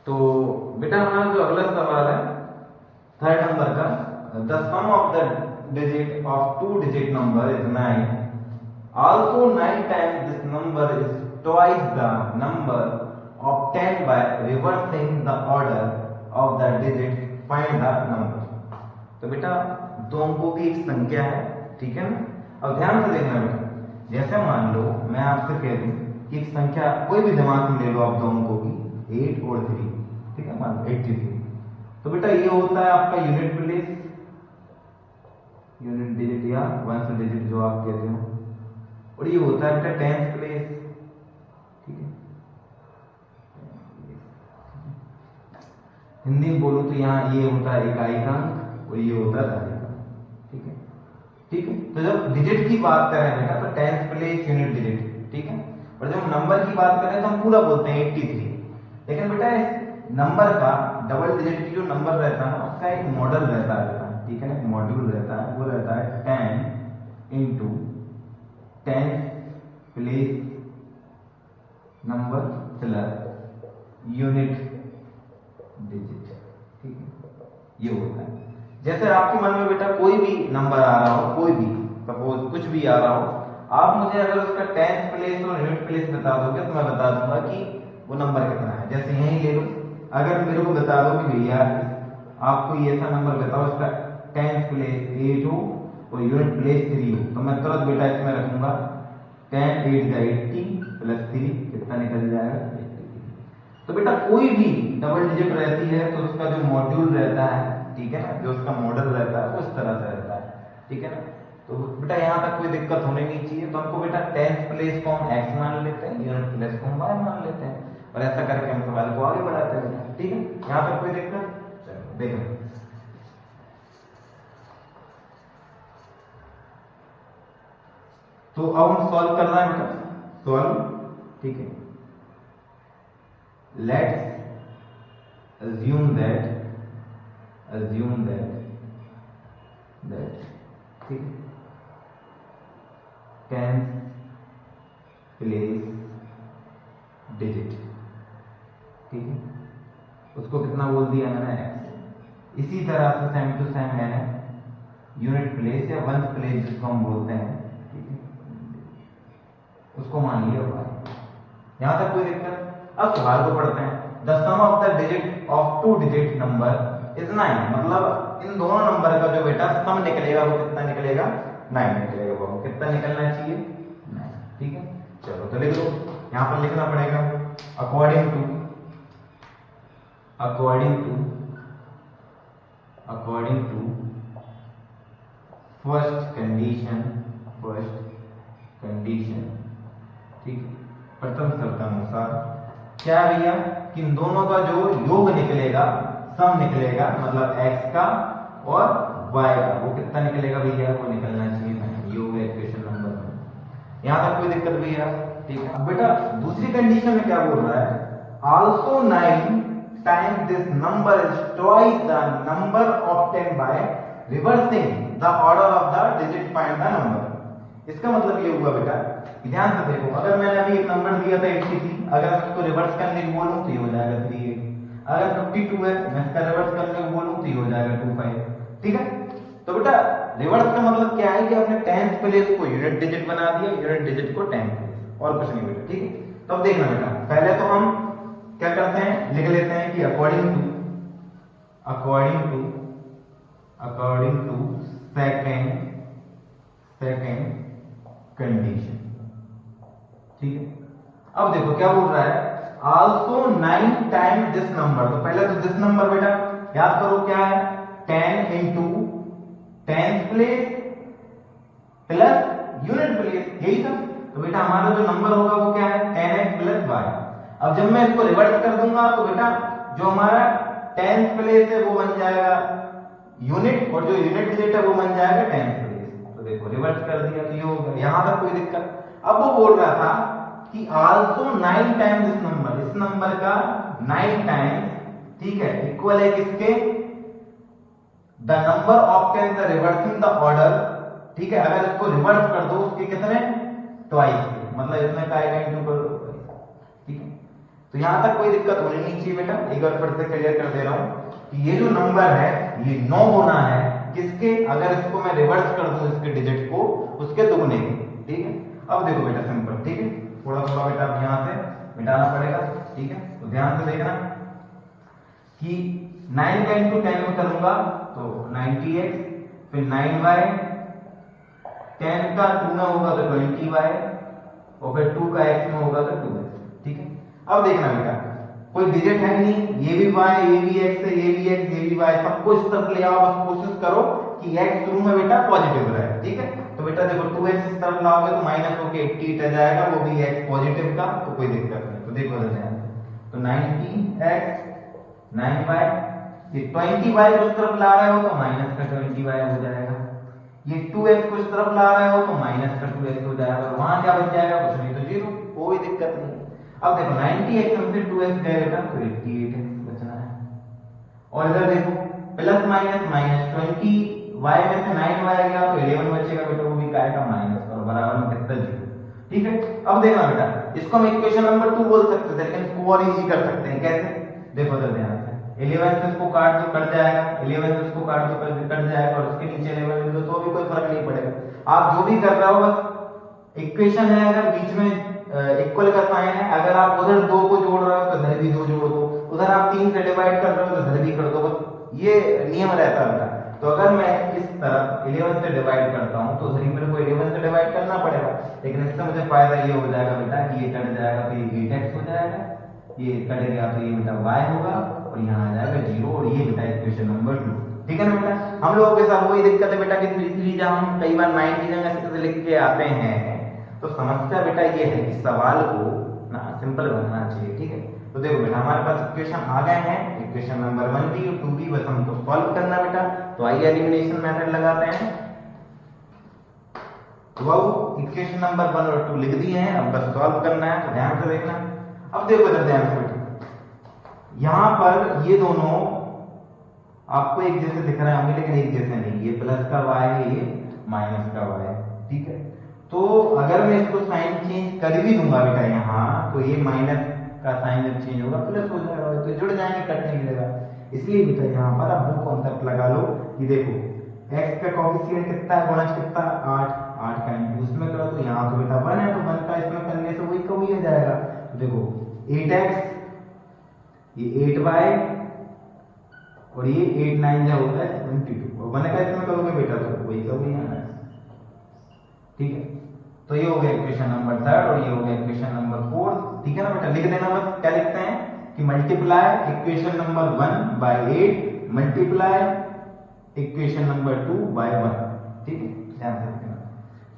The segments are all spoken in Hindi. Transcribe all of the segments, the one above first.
तो बेटा हमारा जो अगला सवाल है थर्ड नंबर का, the sum of the digit of two digit number is 9, also 9 times this number is twice the number obtained by reversing the order of the digit, find the number। तो बेटा दो अंकों की एक संख्या है, ठीक है ना। अब ध्यान से देखना बेटा, जैसे मान लो मैं आपसे कह दूं कि एक संख्या कोई भी दिमाग में ले लो आप दो अंकों की 8 और 3, ठीक है, मान लो 83। तो बेटा ये होता है आपका यूनिट प्लेस, यूनिट डिजिट या वंश डिजिट जो आप कहते हो, और ये होता है बेटा टेंथ प्लेस, ठीक है। हिंदी में बोलो तो यहाँ ये होता है इकाई का अंक और ये होता है दशमलव का, ठीक है, ठीक है। तो जब डिजिट की बात करें बेटा तो टेंथ प्लेस यूनिट डिजिट, ठीक है। और जब नंबर की बात करें तो हम पूरा बोलते हैं 83। लेकिन बेटा इस नंबर का डबल डिजिट की जो नंबर रहता है उसका एक मॉडल रहता है, ठीक है ना, एक मॉड्यूल रहता है, वो रहता है 10 into 10 place number plus unit digit, ठीक है, ये होता है। जैसे आपके मन में बेटा कोई भी नंबर आ रहा हो, कोई भी सपोज कुछ भी आ रहा हो, आप मुझे अगर उसका 10th प्लेस और यूनिट प्लेस बता दोगे तो मैं बता दूंगा कि वो नंबर कितना है। जैसे यही ले लो, अगर मेरे को बता दो कि भैया आपको ये ऐसा नंबर बताओ इसका 10th प्लेस 8 हो और यूनिट प्लेस 3 हो, तो मैं तुरंत बेटा इसमें रखूंगा 10 8 का 80 प्लस 3 कितना निकल जाएगा 83। तो बेटा कोई भी डबल डिजिट रहती है तो उसका जो मॉड्यूल रहता है, ठीक है ना, जो उसका मॉडल रहता है वो इस तरह से रहता है, ठीक है ना। तो बेटा यहाँ तक कोई दिक्कत होनी नहीं चाहिए। तो हमको बेटा 10th प्लेस को हम x मान लेते हैं, यूनिट प्लेस को हम y मान लेते हैं, और ऐसा करके हम सवाल को आगे बढ़ाते हैं बेटा, ठीक है। यहाँ तक कोई दिक्कत? चलो देखो, तो अब हम सॉल्व करना है बेटा, सॉल्व, ठीक है। लेट्स assume that ठीक है 10th प्लेस डिजिट, ठीक है, उसको कितना बोल दिया मैंने x। इसी तरह से सेम टू सेम मैंने यूनिट प्लेस या वंश प्लेस जिसको हम बोलते हैं, ठीक है, उसको मान लिया y। यहां तक कोई दिक्कत? अब सवाल को पढ़ते हैं। The sum of the digit of two digit number is 9, मतलब इन दोनों नंबर का जो बेटा सम निकलेगा वो कितना निकलेगा 9 निकलेगा। वो कितना निकलना चाहिए 9, ठीक है। चलो तो लिख लो, यहां पर लिखना पड़ेगा अकॉर्डिंग टू फर्स्ट कंडीशन, ठीक है, प्रथम शर्तानुसार क्या भैया कि इन दोनों का जो योग निकलेगा, सम निकलेगा, मतलब x का और y का, वो कितना निकलेगा भैया, वो निकलना चाहिए योग इक्वेशन नंबर 1। यहां तक कोई दिक्कत भैया, ठीक है। अब बेटा दूसरी कंडीशन में क्या बोल रहा है, also 9 times this number is twice the number obtain by reversing the order of the digit, find the number. इसका मतलब ये हुआ बेटा, ध्यान से देखो, अगर मैंने अभी एक नंबर दिया था 83, अगर मैं उसको रिवर्स करने को बोलूं तो ये हो जाएगा 38। अगर 52 है मैं इसका रिवर्स करने को बोलूं तो ये हो जाएगा 25, ठीक है। तो बेटा रिवर्स का मतलब क्या है कि आपने 10th प्लेस को यूनिट डिजिट बना दिया, यूनिट डिजिट को 10th प्लेस, और कुछ नहीं बेटा, ठीक है। तो अब देखना बेटा, पहले तो हम क्या करते हैं, लिख लेते हैं कि अकॉर्डिंग टू सेकंड कंडीशन, ठीक है। अब देखो क्या बोल रहा है, आल्सो 9 टाइम दिस नंबर। तो पहले तो दिस नंबर बेटा याद करो क्या है, 10 into 10th place plus unit place, यही था। तो बेटा हमारा जो नंबर होगा वो क्या है 10x प्लस y। अब जब मैं इसको रिवर्स कर दूंगा तो बेटा जो हमारा 10th प्लेस है वो बन जाएगा यूनिट, और जो यूनिट डिजिट है वो बन जाएगा 10th प्लेस। तो देखो रिवर्स कर दिया तो ये हो गया, यहां तक कोई दिक्कत? अब वो बोल रहा था कि आल्सो 9 टाइम्स दिस नंबर, इस नंबर का 9 टाइम्स, ठीक है, इक्वल है किसके, the number obtain the reversing the order, ठीक है। अगर इसको रिवर्स कर दो उसके कितने ट्वाइस के, मतलब इसमें का आएगा इनटू कर दो, ठीक है। तो यहाँ तक कोई दिक्कत होनी नहीं चाहिए बेटा। एक बार फिर से क्लियर कर दे रहा हूँ कि ये जो नंबर है ये 9 गुना है किसके, अगर इसको मैं रिवर्स कर दूं इसके डिजिट को उसके दुगने के, ठीक है। अब देखो बेटा सिंपल, ठीक है, थोड़ा थोड़ा बेटा अब यहाँ से मिटाना पड़ेगा, ठीक है। तो ध्यान से देखना कि 9 का इंटू 10 में करूंगा तो 90x, फिर 9y, 10 का 2 में होगा तो 20y, और फिर 2 का x में होगा तो 2x, ठीक है। अब देखना बेटा कोई डिजिट है नहीं, ये भी y, ये भी x है, ये भी x, ये भी y, सबको इस तरफ ले आओ, बस कोशिश करो कि x शुरू में बेटा पॉजिटिव रहे, ठीक है। तो बेटा देखो 2x इस तरफ लाओगे तो माइनस होके 88 आ जाएगा, वो भी x पॉजिटिव का, तो कोई दिक्कत नहीं। तो देखो ध्यान से, तो 90x 9y, ये 20y को इस तरफ ला रहे हो तो माइनस का 20y हो जाएगा, ये 2x को इस तरफ ला रहे हो तो माइनस का 2x हो जाएगा, और वहां क्या बच जाएगा, कुछ नहीं तो 0, कोई दिक्कत नहीं। अब देखो 90x में से 2x गए बेटा तो 88x बचना है, और इधर देखो प्लस माइनस माइनस 20y में से 9y गया तो 11 बचेगा बेटा, वो भी काय का माइनस, और बराबर में कितना 0, ठीक है। अब देखना बेटा इसको हम इक्वेशन नंबर 2 बोल सकते थे, लेकिन इसको और इजी कर सकते हैं, कैसे, देखो तो ध्यान से 11 से इसको काट दो कट जाएगा, 11 से इसको काट दो कट जाएगा, और उसके नीचे 11 लिख दो तो भी कोई फर्क नहीं पड़ेगा। आप जो भी कर रहे हो बस इक्वेशन है, अगर बीच में इक्वल का साइन है, अगर आप उधर 2 को जोड़ रहे हो तो इधर भी 2 जोड़ दो, उधर आप 3 से डिवाइड कर रहे हो तो इधर भी कर दो, बस ये नियम रहता है बेटा। तो अगर मैं इस तरफ 11 से डिवाइड करता हूं तो उधर ही मेरे को 11 से डिवाइड करना पड़ेगा, लेकिन इससे मुझे फायदा ये हो जाएगा बेटा कि ये कट जाएगा तो ये 8x हो जाएगा, ये कट गया तो ये बेटा y होगा, और यहाँ आ जाएगा 0, और ये बेटा इक्वेशन नंबर 2, ठीक है ना बेटा। हम लोगों के साथ वही दिक्कत है बेटा कि 3 जहां हम कई बार 9 की जगह से लिख के आते हैं, तो समस्या बेटा ये है कि सवाल को ना सिंपल बनाना चाहिए, ठीक है। तो देखो बेटा हमारे पास इक्वेशन आ गए हैं, इक्वेशन नंबर 1 भी और 2 भी, बस हमको सॉल्व करना बेटा। तो आइए एलिमिनेशन मेथड लगाते हैं। तो वो इक्वेशन नंबर 1 और 2 लिख दिए हैं, अब बस सॉल्व करना है, तो ध्यान से देखना। अब देखो इधर ध्यान से बेटा, यहां पर ये दोनों आपको एक जैसे दिख रहे होंगे, लेकिन एक जैसे नहीं, ये प्लस का y है, ये माइनस का y है, ठीक है। तो अगर मैं इसको साइन चेंज कर भी दूंगा बेटा यहाँ, तो ये माइनस का साइन जब चेंज होगा प्लस हो जाएगा, तो जुड़ जाएंगे, कट नहीं मिलेगा। इसलिए बेटा यहाँ पर आप दो कॉन्सेप्ट लगा लो कि देखो x का कोएफिशिएंट कितना है, गुणज कितना, 8 का इंटू उसमें करो तो यहाँ तो बेटा 1 है, तो 1 का इसमें करने से वही का वही हो जाएगा। तो देखो 8x, ये 8y, और ये 8 9 जा होता है 72, और 1 का इसमें करोगे बेटा तो वही का वही आना है, ठीक है। तो ये हो गया इक्वेशन नंबर 3 और ये हो गया इक्वेशन नंबर 4, ठीक है ना बेटा। लिख देना बस, क्या लिखते हैं कि multiply equation number 1 by 8 multiply equation number 2 by 1, ठीक है, ध्यान से लिखना।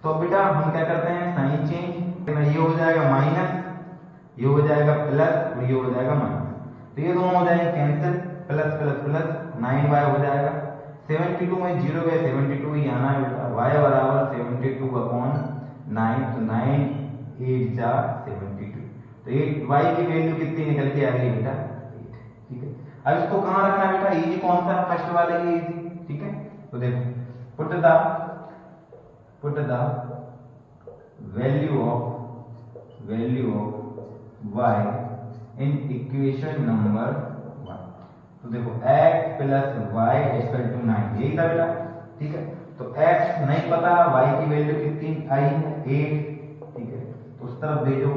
तो बेटा हम क्या करते हैं, साइन चेंज, ये हो जाएगा माइनस, ये हो जाएगा प्लस, और ये हो जाएगा माइनस, तो ये दोनों हो जाएंगे cancel, plus plus plus 9y हो जाएगा, 72 में 0 गए 72 ही आना है बेटा, y बराबर 72 अपॉन 9, तो 9 8 जा 72, तो 8y की वैल्यू कितनी निकल के आ गई बेटा 8, ठीक है। अब इसको कहाँ रखना है बेटा, इजी कौन सा, फर्स्ट वाले ये इजी, ठीक है। तो देखो put the value of y in equation number 1, तो देखो x plus y equal to 9, यही था बेटा, ठीक है। तो x नहीं पता, y की वैल्यू कितनी आई है 8, ठीक है, तो उस तरफ भेजो,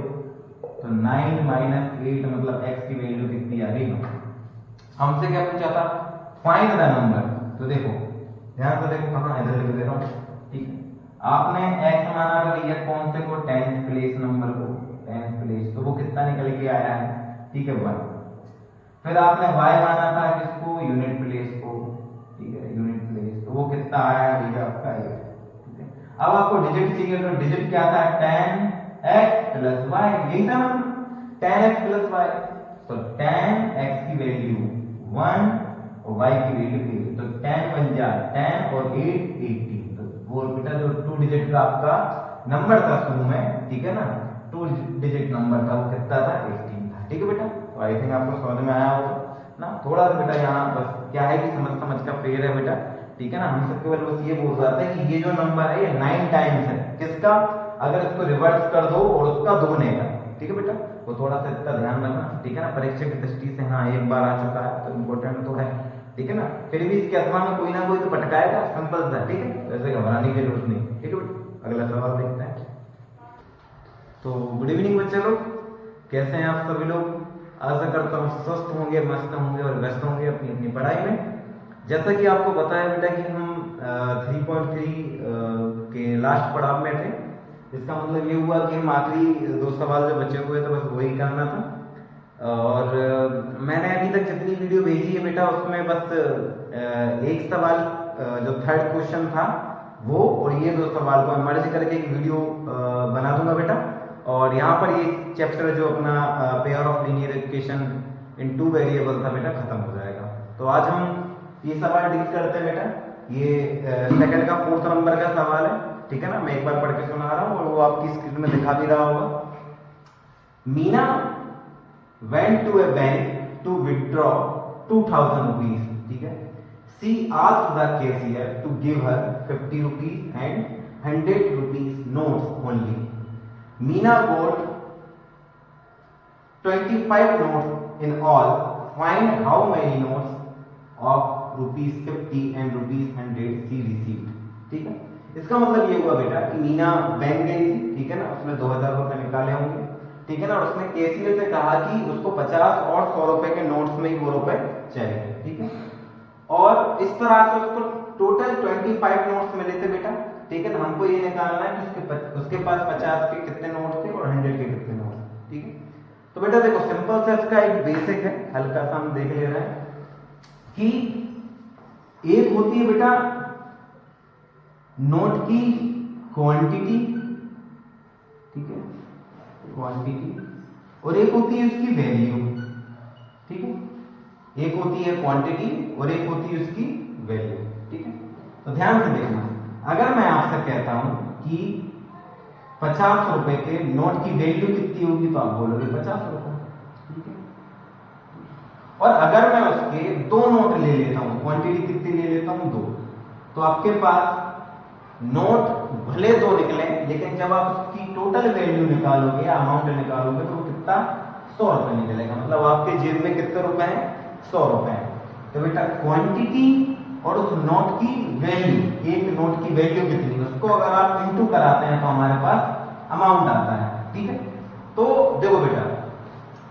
तो 9 माइनस 8 मतलब x की वैल्यू कितनी आ गई, हमसे क्या पूछा था, फाइंड द नंबर। तो देखो ध्यान से देखो, कहां इधर लिख दे रहा हूं, ठीक है। आपने x माना था भैया कौन से को, 10th प्लेस नंबर को, 10th प्लेस, तो वो कितना निकल के आया है, ठीक है 1। फिर आपने y माना था किसको, यूनिट प्लेस को, ठीक है, यूनिट प्लेस, तो वो कितना आया है भैया आपका 8, ठीक है। अब आपको डिजिट चाहिए, तो डिजिट क्या था, 10x प्लस y, यही था ना, 10x प्लस y, तो 10x की वैल्यू 1 और y की वैल्यू 8, तो 10 बन जा 10 और 8 18, तो वो बेटा जो 2 डिजिट का आपका नंबर था शुरू में, ठीक है ना, 2 डिजिट नंबर था, वो कितना था 18 था, ठीक है बेटा। तो आई थिंक आपको समझ में आया होगा ना, थोड़ा सा बेटा यहाँ बस क्या है कि समझ का फेर है बेटा, ठीक है ना। हम सब केवल बस ये बोल रहे थे कि ये जो नंबर है ये 9 टाइम्स है किसका, अगर इसको रिवर्स कर दो और उसका दुगने का, ठीक है बेटा, वो थोड़ा सा इतना ध्यान रखना, ठीक है ना, परीक्षा की दृष्टि से हाँ एक बार आ चुका है तो इम्पोर्टेंट तो है, ठीक है ना, फिर भी इसके अथवा में कोई ना कोई तो पटकाएगा, सिंपल सा, ठीक है, वैसे घबराने की जरूरत नहीं, ठीक है बेटा। अगला सवाल देखते हैं। तो गुड इवनिंग बच्चे लोग, कैसे हैं आप सभी लोग? आशा करता हूँ स्वस्थ होंगे, मस्त होंगे और व्यस्त होंगे अपनी अपनी पढ़ाई में। जैसा कि आपको पता है बेटा कि हम 3.3 के लास्ट पड़ाव में थे, इसका मतलब ये हुआ कि हम आखिरी 2 सवाल जो बचे हुए थे बस वही करना था। और मैंने अभी तक जितनी वीडियो भेजी है बेटा उसमें बस एक सवाल जो थर्ड क्वेश्चन था वो और ये 2 सवाल को मैं मर्ज करके एक वीडियो बना दूंगा बेटा। और यहाँ पर ये चैप्टर जो अपना pair of linear equation in 2 variable था बेटा खत्म हो जाएगा। तो आज हम ये सवाल डील करते हैं बेटा, ये सेकंड का 4th नंबर का सवाल है, ठीक है ना, मैं एक बार पढ़ के सुना रहा हूँ और वो आपकी स्क्रीन में दिखा भी रहा होगा। Meena went to a bank to withdraw 2000 rupees, ठीक है। She asked the cashier to give her 50 rupees and 100 rupees notes only. Meena got 25 notes in all. Find how many notes of rupees 50 and rupees 100 she received, ठीक है। इसका मतलब ये हुआ बेटा कि मीना बैंक गई थी, ठीक है ना, उसने 2000 रुपए निकाले होंगे, ठीक है ना, और उसने कैशियर से कहा कि उसको 50 और 100 रुपए के नोट्स में ही वो रुपए चाहिए, ठीक है। और इस तरह से उसको टोटल 25 नोट्स मिले थे बेटा, ठीक है ना। हमको ये निकालना है कि उसके पास 50 के कितने नोट थे और 100 के कितने नोट थे, ठीक है। तो बेटा देखो सिंपल सा इसका एक बेसिक है, हल्का सा हम देख ले रहे हैं कि एक होती है बेटा नोट की क्वांटिटी, ठीक है, क्वांटिटी, और एक होती है उसकी वैल्यू, ठीक है। एक होती है क्वांटिटी और एक होती है उसकी वैल्यू, ठीक है। तो ध्यान से देखना, अगर मैं आपसे कहता हूं कि 50 रुपए के नोट की वैल्यू कितनी होगी तो आप बोलोगे 50 रुपए, ठीक है। और अगर मैं उसके 2 नोट ले लेता हूं, क्वांटिटी कितनी ले लेता हूं 2, तो आपके पास नोट भले 2 निकले लेकिन जब आप उसकी टोटल वैल्यू निकालोगे, अमाउंट निकालोगे तो वो कितना 100 रुपए निकलेगा। मतलब आपके जेब में कितने रुपए हैं? 100 रुपए हैं। तो बेटा क्वांटिटी और उस नोट की वैल्यू, एक नोट की वैल्यू कितनी, उसको अगर आप इंटू कराते हैं तो हमारे पास अमाउंट आता है, ठीक है। तो देखो बेटा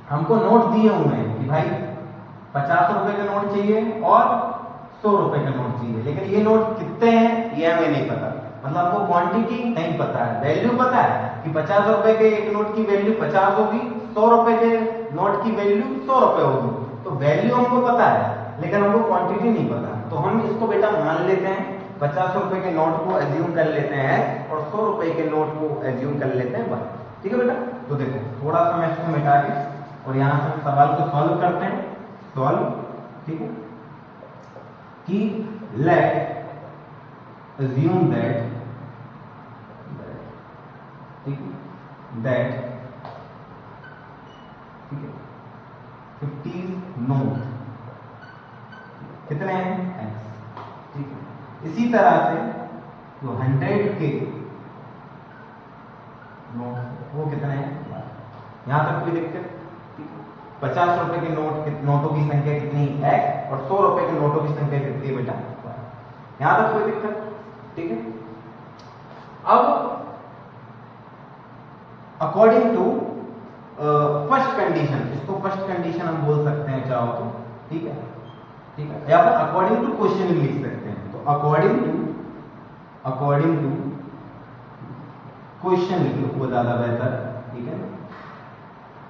हमको नोट दिए हुए हैं कि भाई 50 रुपए के नोट चाहिए और 100 रुपए के नोट चाहिए, लेकिन ये नोट कितने हैं ये हमें नहीं पता। मतलब आपको क्वांटिटी नहीं पता है, वैल्यू पता है कि 50 रुपए के एक नोट की वैल्यू 50 होगी, 100 रुपए के नोट की वैल्यू 100 रुपए होगी। तो वैल्यू हमको पता है लेकिन हमको क्वांटिटी नहीं पता। तो हम इसको बेटा मान लेते हैं 50 रुपए के नोट को एज्यूम कर लेते हैं x और 100 रुपए के नोट को एज्यूम कर लेते हैं y, ठीक है बेटा। तो देखो थोड़ा सा मैं इसको मिटा के और यहाँ से सवाल को सॉल्व करते हैं, सॉल्व, ठीक है, कि लेट assume that, ठीक है, that, ठीक है, 50 नोट कितने हैं x, ठीक है। इसी तरह से जो 100 के नोट वो कितने हैं, यहां तक कोई दिक्कत? 50 रुपए के नोटों की संख्या कितनी x और 100 रुपए के नोटों की संख्या कितनी है बेटा, यहां तक कोई दिक्कत? ठीक है। अब अकॉर्डिंग टू फर्स्ट कंडीशन, इसको फर्स्ट कंडीशन हम बोल सकते हैं चाहो तो, ठीक है, ठीक है, या फिर अकॉर्डिंग टू क्वेश्चन लिख सकते हैं। तो अकॉर्डिंग टू क्वेश्चन लिख लो, वो ज्यादा बेहतर, ठीक है।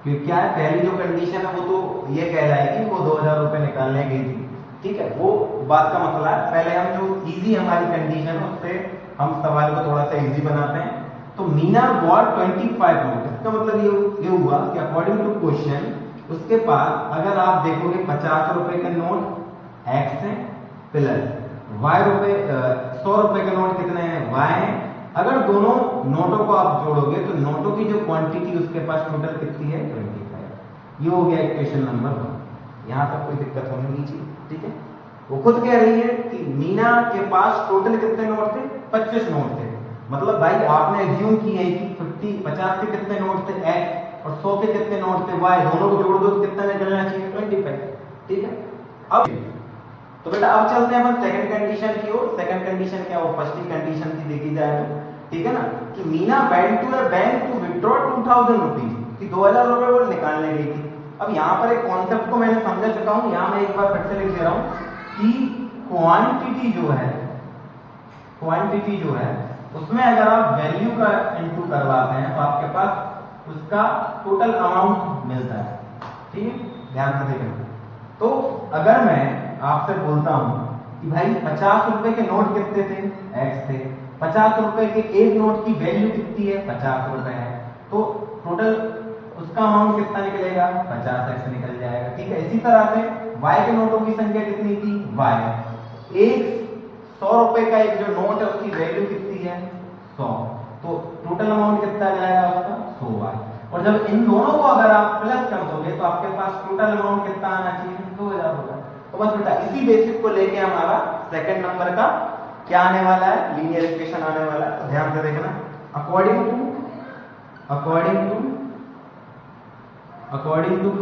क्योंकि क्या है, पहली जो कंडीशन है वो तो ये कहलाएगी वो 2000 रुपए निकालने गई थी, ठीक है, वो बात का मसला है। पहले हम जो इजी हमारी कंडीशन है उससे हम सवाल को थोड़ा सा इजी बनाते हैं। तो मीना गॉट 25 नोट, इसका मतलब ये हुआ कि अकॉर्डिंग टू क्वेश्चन उसके पास अगर आप देखोगे 50 रुपए के नोट x है प्लस y रुपए 100 रुपए के नोट कितने हैं y हैं। अगर दोनों नोटों को आप जोड़ोगे तो नोटों की जो क्वांटिटी उसके पास टोटल कितनी है 25। ये हो गया इक्वेशन नंबर 1। यहां तक कोई दिक्कत होनी नहीं चाहिए, ठीक है। वो खुद कह रही है कि मीना के पास टोटल कितने नोट थे, 25 नोट थे। मतलब भाई आपने एज्यूम की है कि 50 के कितने नोट थे x और 100 के कितने नोट थे y, दोनों को जोड़ दो तो कितना निकलना चाहिए 25। ठीक है, अब तो बेटा अब चलते हैं अपन सेकंड कंडीशन की ओर। सेकंड कंडीशन क्या हो, फर्स्ट कंडीशन की देखी जाए तो, ठीक है ना, कि Meena went to a bank to withdraw 2000 rupees, कि 2000 रुपए वो निकालने गई थी। अब यहाँ पर एक कॉन्सेप्ट को मैंने समझा चुका हूँ, यहाँ मैं एक बार फिर से लिख दे रहा हूँ कि क्वांटिटी जो है उसमें अगर आप वैल्यू का इनटू करवाते हैं तो आपके पास उसका टोटल अमाउंट मिलता है। ठीक है, ध्यान से देखना। तो अगर मैं आपसे बोलता हूं कि भाई 50 रुपए के नोट कितने थे, x थे, 50 रुपए के एक नोट की वैल्यू कितनी है, 50 रुपए है, तो टोटल उसका अमाउंट कितना निकलेगा, 50x निकल जाएगा। ठीक है, इसी तरह से y के नोटों की संख्या कितनी थी, y, एक 100 रुपए का एक जो नोट है उसकी वैल्यू कितनी है, 100, तो टोटल अमाउंट कितना आ जाएगा उसका, 100y। और जब इन दोनों को अगर आप प्लस कर दोगे तो आपके पास टोटल अमाउंट कितना आना चाहिए, 2000 होगा। तो बस बेटा इसी बेसिक को लेके हमारा सेकंड नंबर का क्या आने वाला है, लीनियर इक्वेशन आने वाला है। तो ध्यान से देखना, अकॉर्डिंग टू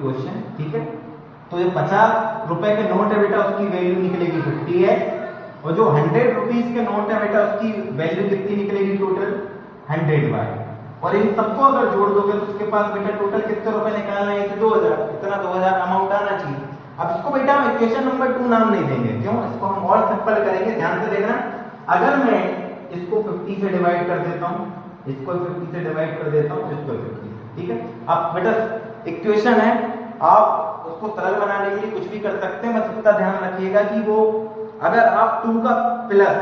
क्वेश्चन, ठीक है, तो ये 50 रुपए के नोट है बेटा उसकी वैल्यू निकलेगी 50x, और जो 100 रुपीज के नोट है बेटा उसकी वैल्यू कितनी निकलेगी, टोटल 100y। और इन सबको अगर जोड़ दोगे तो उसके पास बेटा टोटल कितने रुपए निकालना है, 2000, इतना 2000 अमाउंट आना चाहिए। अब इसको बेटा हम इक्वेशन नंबर 2 नाम नहीं देंगे, क्यों, इसको हम और सिंपल करेंगे। ध्यान से देखना, अगर मैं इसको 50 से डिवाइड कर देता हूं, इसको 50 से डिवाइड कर देता हूं, इसको 50, ठीक है। अब बेटा इक्वेशन है, आप उसको सरल बनाने के लिए कुछ भी कर सकते हैं, बस इतना ध्यान रखिएगा कि वो अगर आप 2 का प्लस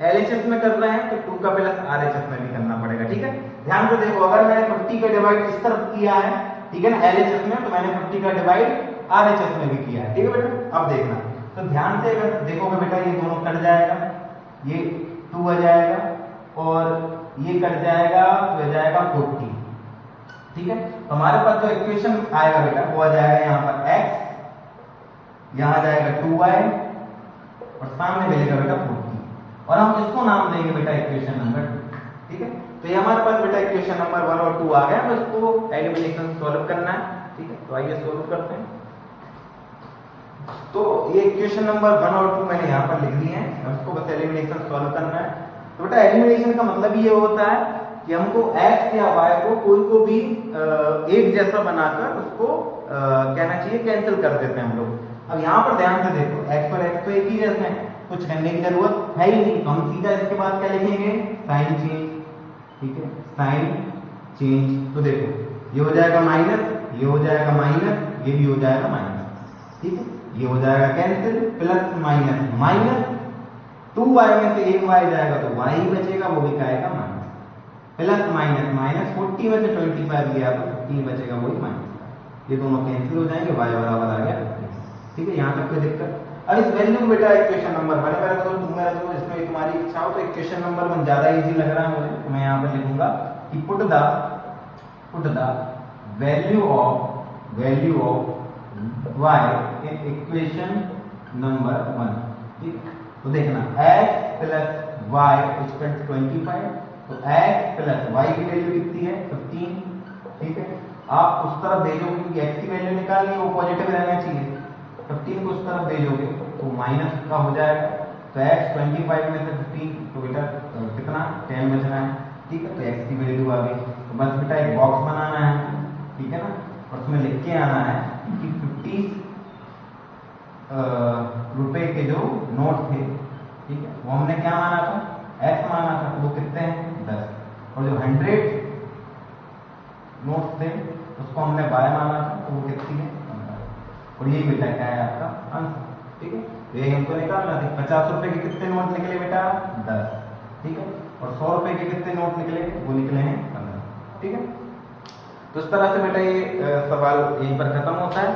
LHS में कर रहे हैं तो 2 का प्लस RHS में भी करना पड़ेगा। ठीक है, ध्यान से देखो, अगर मैंने 50 का डिवाइड इस तरफ किया है, ठीक है ना, LHS में, तो मैंने 50 का डिवाइड RHS में भी किया है। ठीक है बेटा, अब देखना, तो ध्यान से अगर देखोगे बेटा ये दोनों कट जाएगा, ये 2 आ जाएगा और ये कट जाएगा तो आ जाएगा 40। ठीक है, तो हमारे पास जो इक्वेशन आएगा बेटा वो आ जाएगा यहाँ पर x, यहाँ आ जाएगा 2y और सामने मिलेगा बेटा 40, और हम इसको नाम देंगे बेटा इक्वेशन नंबर 2। ठीक है, तो ये हमारे पास बेटा इक्वेशन नंबर 1 और 2 आ गया, तो इसको एलिमिनेशन सॉल्व करना है। ठीक है, तो आइए सॉल्व करते हैं। तो ये इक्वेशन नंबर 1 और 2 मैंने यहाँ पर लिख दिए हैं, अब इसको बस एलिमिनेशन सॉल्व करना है। तो बेटा एलिमिनेशन का मतलब ये होता है कि हमको x या y को कोई को भी एक जैसा बनाकर उसको कहना चाहिए कैंसिल कर देते हैं हम लोग। अब यहाँ पर ध्यान से देखो, x और x तो एक ही जैसे हैं, कुछ करने की जरूरत है ही नहीं, तो हम सीधा इसके बाद क्या लिखेंगे, साइन चेंज। ठीक है, साइन चेंज, तो देखो ये हो जाएगा माइनस, ये हो जाएगा माइनस, ये भी हो जाएगा माइनस। ठीक है, ये हो जाएगा cancel, plus minus minus, 2y में से एक y जाएगा तो y ही बचेगा, वो भी आएगा माइनस, प्लस माइनस माइनस, 40 में से 25 गया तो 15 बचेगा, वही माइनस, ये दोनों कैंसिल हो जाएंगे, y बराबर आ गया। ठीक है, यहाँ तक कोई दिक्कत। अब इस वैल्यू को बेटा इक्वेशन नंबर 1 मेरा तो तुम मेरा तो इसमें तुम्हारी इच्छा हो तो इक्वेशन नंबर 1 ज्यादा इजी लग रहा है मुझे, तो मैं यहाँ पर लिखूंगा कि put the value of y in equation number 1। ठीक, तो देखना x plus y equal to 25, तो x प्लस y की वैल्यू कितनी है, 15। ठीक है, आप उस तरफ भेजोगे क्योंकि x की वैल्यू निकालनी है, वो पॉजिटिव रहना चाहिए, 15 को उस तरफ भेजोगे तो माइनस का हो जाएगा, तो x 25 में से 15 तो बेटा कितना 10 बचना है। ठीक है, तो x की वैल्यू आ गई, तो बस बेटा एक बॉक्स बनाना है, ठीक है ना, और उसमें लिख के आना है कि 50 रुपए के जो नोट थे, ठीक है, वो हमने क्या माना था, x माना था, तो वो कितने हैं 10, और जो 100 नोट थे उसको हमने y माना था, तो वो कितनी है, और ये बेटा क्या है आपका आंसर। ठीक है, तो ये हमको निकालना था, 50 रुपए के कितने नोट निकले बेटा 10। ठीक है, और 100 रुपए के कितने नोट निकले, वो निकले हैं 15। ठीक है, तो इस तरह से बेटा ये सवाल यहीं पर खत्म होता है।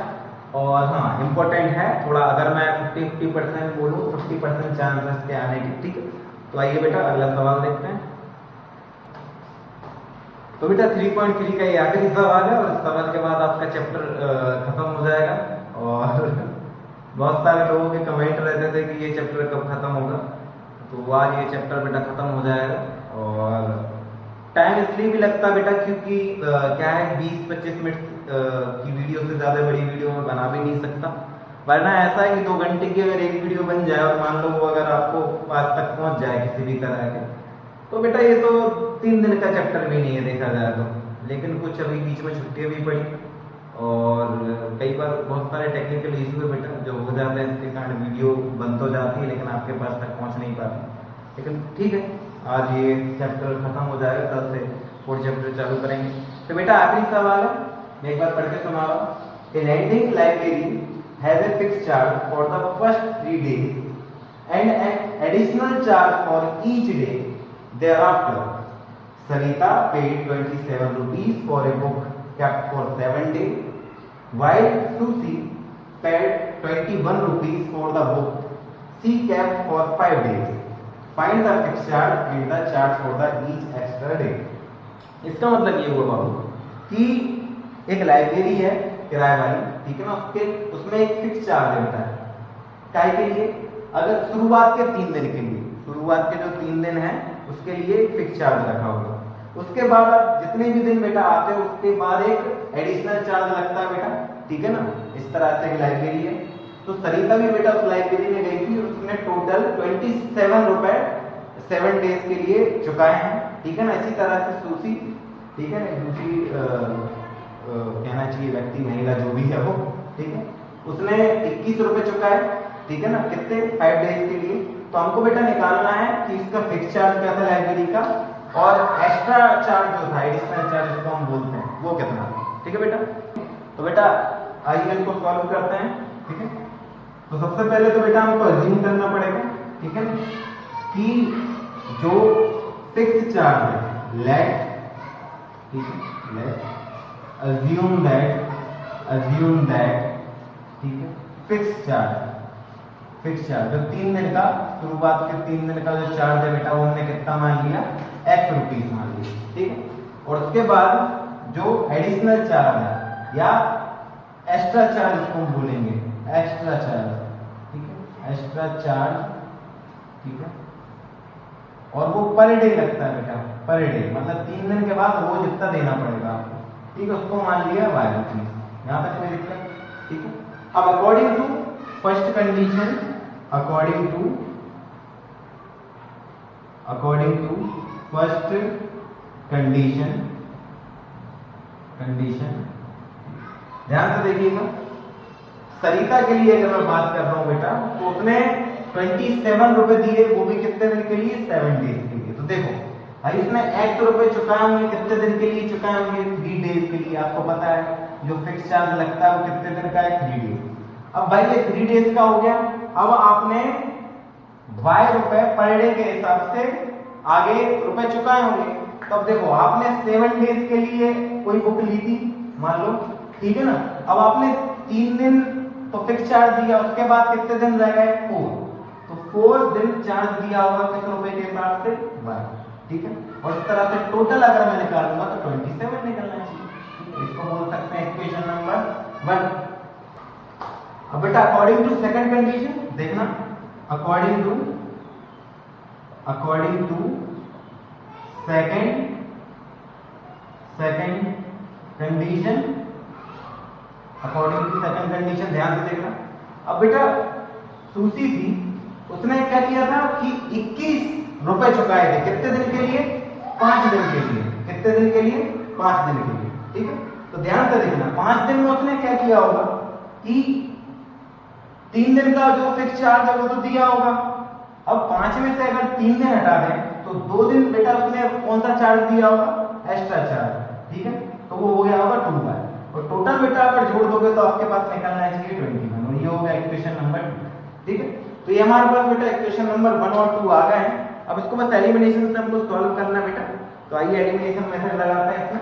और हाँ इंपॉर्टेंट है थोड़ा, अगर मैं 50% बोलूँ 50% चांसेस के आने की। ठीक है, तो आइए बेटा अगला सवाल देखते हैं। तो बेटा 3.3 का ये आखिरी सवाल है, और इस सवाल के बाद आपका चैप्टर खत्म हो जाएगा। और बहुत सारे लोगों के कमेंट रहते थे कि ये चैप्टर कब खत्म होगा, तो आज ये चैप्टर बेटा खत्म हो जाएगा। और टाइम इसलिए भी लगता है बेटा क्योंकि क्या है 20-25 मिनट की वीडियो से ज़्यादा बड़ी वीडियो में बना भी नहीं सकता, वरना ऐसा है कि 2 घंटे की अगर एक वीडियो बन जाए और मान लो वो अगर आपको पास तक पहुंच जाए किसी भी तरह के, तो बेटा ये तो 3 दिन का चैप्टर भी नहीं है देखा जाए तो। लेकिन कुछ अभी बीच में छुट्टियाँ भी पड़ी और कई बार बहुत सारे टेक्निकल इशू है बेटा जो हो जाते हैं, इसके कारण वीडियो बन तो जाती है लेकिन आपके पास तक पहुंच नहीं पाती। लेकिन ठीक है, आज ये चैप्टर खत्म हो जाएगा, कल से 4 चैप्टर चालू करेंगे। तो बेटा आखिरी सवाल है, मैं एक बार पढ़ के सुना रहा हूँ। A lending library has a fixed charge for the first 3 days and an additional charge for each day thereafter. Sarita paid 27 rupees for a book kept for 7 days, while Susie paid 21 rupees for the book she kept for 5 days. Find the fixed charge and the charge for the each extra day. इसका मतलब ये हुआ बाबू कि एक लाइब्रेरी है किराए वाली, ठीक है ना, उसमें एक फिक्स चार्ज रहता है काय के लिए, अगर शुरुआत के 3 दिन के लिए, शुरुआत के जो 3 दिन है उसके लिए एक फिक्स चार्ज रखा होगा। उसके बाद जितने भी दिन बेटा आते हैं उसके बाद एक एडिशनल चार्ज लगता है बेटा, ठीक है ना। इस तरह से एक लाइब्रेरी है। तो सरिता भी बेटा उस लाइब्रेरी में गई थी, उसने टोटल 27 रुपए 7 डेज के लिए चुकाए हैं, ठीक है ना। इसी तरह से सूसी, ठीक है ना, दूसरी कहना चाहिए व्यक्ति महिला जो भी है वो, ठीक है, उसने 21 रुपए चुकाए, ठीक है ना, कितने 5 डेज के लिए। तो हमको बेटा निकालना है कि इसका फिक्स चार्ज क्या था लाइब्रेरी का और एक्स्ट्रा चार्ज जो था, एडिशनल चार्ज जिसको हम बोलते हैं, वो कितना, ठीक है बेटा। तो बेटा आइए इसको सॉल्व करते हैं, ठीक है। तो सबसे पहले तो बेटा हमको अज्यूम करना पड़ेगा, ठीक है, कि जो फिक्स चार्ज है लेट, ठीक है, लेट assume that, ठीक है, फिक्स चार्ज जो 3 दिन का, शुरुआत के 3 दिन का जो चार्ज है बेटा वो हमने कितना मान लिया, x रुपीस मान लिया, ठीक है। और उसके बाद जो एडिशनल चार्ज है या एक्स्ट्रा चार्ज इसको हम बोलेंगे, एक्स्ट्रा चार्ज, ठीक है, एक्स्ट्रा चार्ज, ठीक है, और वो पर डे लगता है बेटा, पर डे मतलब 3 दिन के बाद रोज इतना देना पड़ेगा आपको, ठीक है। उसको मान लिया y रुपीस, यहाँ तक कोई दिक्कत, ठीक है। अब according to first condition, according to first condition, ध्यान से देखिएगा। सरिता के लिए अगर मैं बात कर रहा हूं बेटा, तो उसने 27 रुपए दिए, वो भी कितने दिन के लिए, 7 डेज के लिए। तो देखो भाई इसने x रुपए चुकाए होंगे, कितने दिन के लिए चुकाए होंगे, 3 डेज के लिए। आपको पता है जो फिक्स चार्ज लगता है वो कितने दिन का है, 3 डेज। अब भाई ये 3 डेज का हो गया। अब आपने y रुपए पर डे के हिसाब से आगे रुपए चुकाए होंगे। तब देखो आपने 7 डेज के लिए कोई बुक ली थी मान लो, ठीक है ना। अब आपने 3 दिन तो फिक्स चार्ज दिया, उसके बाद कितने दिन रह गए, 4, तो 4 दिन चार्ज दिया होगा किस रुपए के हिसाब से, y, ठीक है। और इस तरह से टोटल अगर मैं निकालूंगा तो 27 निकलना चाहिए। इसको बोल सकते हैं इक्वेशन नंबर 1। अब बेटा अकॉर्डिंग टू सेकंड कंडीशन देखना, according to second condition, according to second condition ध्यान से देखना। अब बेटा सूसी थी, उसने क्या किया था कि 21 रुपए चुकाए थे, कितने दिन के लिए, 5 दिन के लिए। कितने दिन के लिए, 5 दिन के लिए, ठीक है। तो ध्यान से देखना 5 दिन में उसने क्या किया होगा कि 3 दिन का जो फिक्स चार्ज है वो तो दिया होगा। अब 5 में से अगर 3 दिन हटा दें तो 2 दिन बेटा उसने कौन सा चार्ज दिया होगा, एक्स्ट्रा चार्ज, ठीक है। तो वो हो गया होगा 2y, और टोटल बेटा अगर जोड़ दोगे तो आपके पास निकलना चाहिए 21, और ये हो गया इक्वेशन नंबर 2, ठीक है। तो ये हमारे पास बेटा इक्वेशन नंबर 1 और 2 आ गए हैं। अब इसको बस एलिमिनेशन से हमको सॉल्व करना बेटा। तो आइए एलिमिनेशन मेथड लगाते हैं इसमें।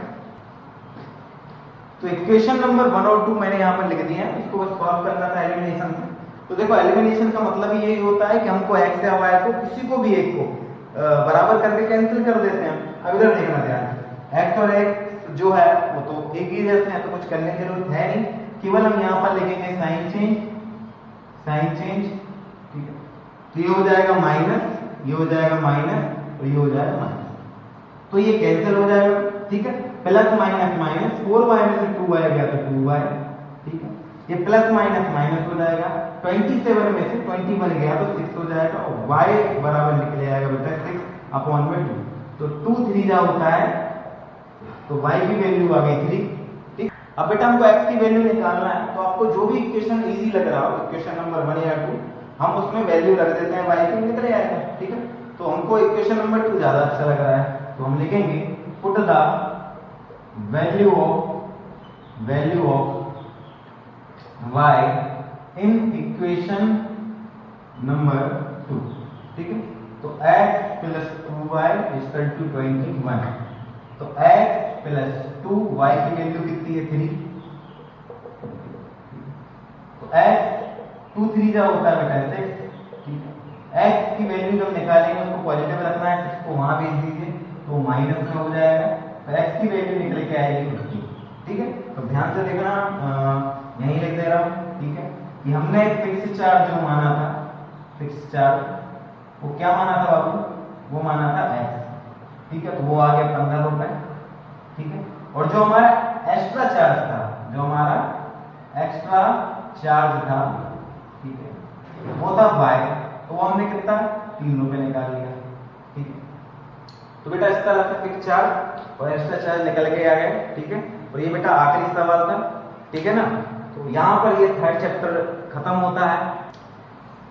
तो इक्वेशन नंबर 1 और 2 मैंने यहाँ पर लिख दिए हैं, इसको बस सॉल्व करना था एलिमिनेशन से। तो देखो एलिमिनेशन का मतलब यही होता है कि हमको x या y को किसी को भी एक को बराबर करके कैंसिल कर देते हैं। अब इधर देखना ध्यान, x और x जो है वो तो एक ही जैसे हैं, तो कुछ करने की जरूरत है नहीं, केवल हम यहाँ पर लिखेंगे साइन चेंज, ठीक है। तो ये हो जाएगा माइनस, ये हो जाएगा माइनस, और ये हो जाएगा माइनस, तो ये कैंसिल हो जाएगा, ठीक है। प्लस माइनस माइनस, 4y में से 2y गया तो 2y, ठीक है। ये प्लस माइनस माइनस हो जाएगा, 27 में से 21 गया तो 6 हो जाएगा, और y बराबर निकल आएगा बेटा 6/2। तो 2 3 जा होता है, तो y की वैल्यू आ गई 3, ठीक। अब बेटा हमको x की वैल्यू निकालना है, तो आपको जो भी इक्वेशन इजी लग रहा हो, इक्वेशन नंबर 1 या 2, हम उसमें वैल्यू रख देते हैं, y की निकल आएगा, ठीक है। तो हमको इक्वेशन नंबर 2 ज्यादा अच्छा लग रहा है, तो हम लिखेंगे put the value of y in equation number 2, ठीक है। तो x plus 2y equal to 21, तो x प्लस 2y की वैल्यू कितनी है 3, तो x 2 3 जा होता है बेटा 6, ठीक है। x की वैल्यू जब निकालेंगे उसको पॉजिटिव रखना है, 6 को वहां भेज दीजिए तो माइनस में हो जाएगा, तो x की वैल्यू निकल के आएगी 50, ठीक है। तो ध्यान से देखना, यहीं लिख दे रहा हूं, ठीक है, कि हमने फिक्स चार्ज जो माना था, फिक्स चार्ज वो क्या माना था बाबू, वो माना था x, ठीक है। तो वो आ गया 15 रुपए, ठीक है। और जो हमारा एक्स्ट्रा चार्ज था, जो हमारा एक्स्ट्रा चार्ज था, ठीक है, वो था y, तो वो हमने कितना 3 रुपए निकाल लिया, ठीक है। तो बेटा इस तरह से फिक्स चार्ज और एक्स्ट्रा चार्ज निकल के आ गए, ठीक है। और ये बेटा आखिरी सवाल था, ठीक है ना। तो यहाँ पर ये थर्ड चैप्टर खत्म होता है।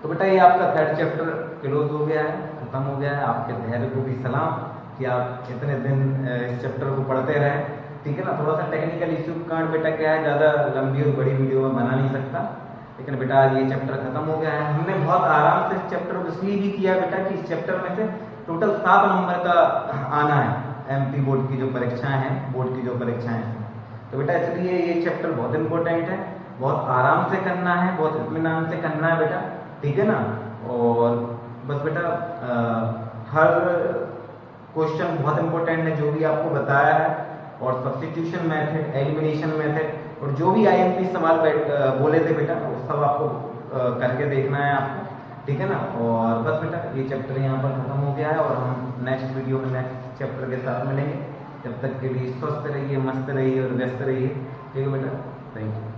तो बेटा ये आपका थर्ड चैप्टर क्लोज हो गया है, खत्म हो गया है। आपके धैर्य को भी सलाम कि आप इतने दिन इस चैप्टर को पढ़ते रहे, ठीक है ना। थोड़ा सा टेक्निकल इश्यू के कारण बेटा क्या है, ज़्यादा लंबी और बड़ी वीडियो में बना नहीं सकता, लेकिन बेटा आज ये चैप्टर खत्म हो गया है। हमने बहुत आराम से इस चैप्टर को इसलिए भी किया बेटा कि इस चैप्टर में से टोटल 7 नंबर का आना है, एमपी बोर्ड की जो परीक्षाएं हैं, बोर्ड की जो परीक्षाएं हैं। तो बेटा इसलिए ये चैप्टर बहुत इंपॉर्टेंट है, बहुत आराम से करना है, बहुत इत्मीनान से करना है बेटा, ठीक है ना। और बस बेटा हर क्वेश्चन बहुत इंपॉर्टेंट है जो भी आपको बताया है, और सब्स्टिट्यूशन मेथड, एलिमिनेशन मेथड, और जो भी आईएमपी सवाल बोले थे बेटा वो सब आपको करके देखना है आपको, ठीक है ना। और बस बेटा ये चैप्टर यहाँ पर खत्म हो गया है, और हम नेक्स्ट वीडियो में नेक्स्ट चैप्टर के साथ मिलेंगे। जब तक के लिए स्वस्थ रहिए, मस्त रहिए और व्यस्त रहिए, ठीक है बेटा। Thank you.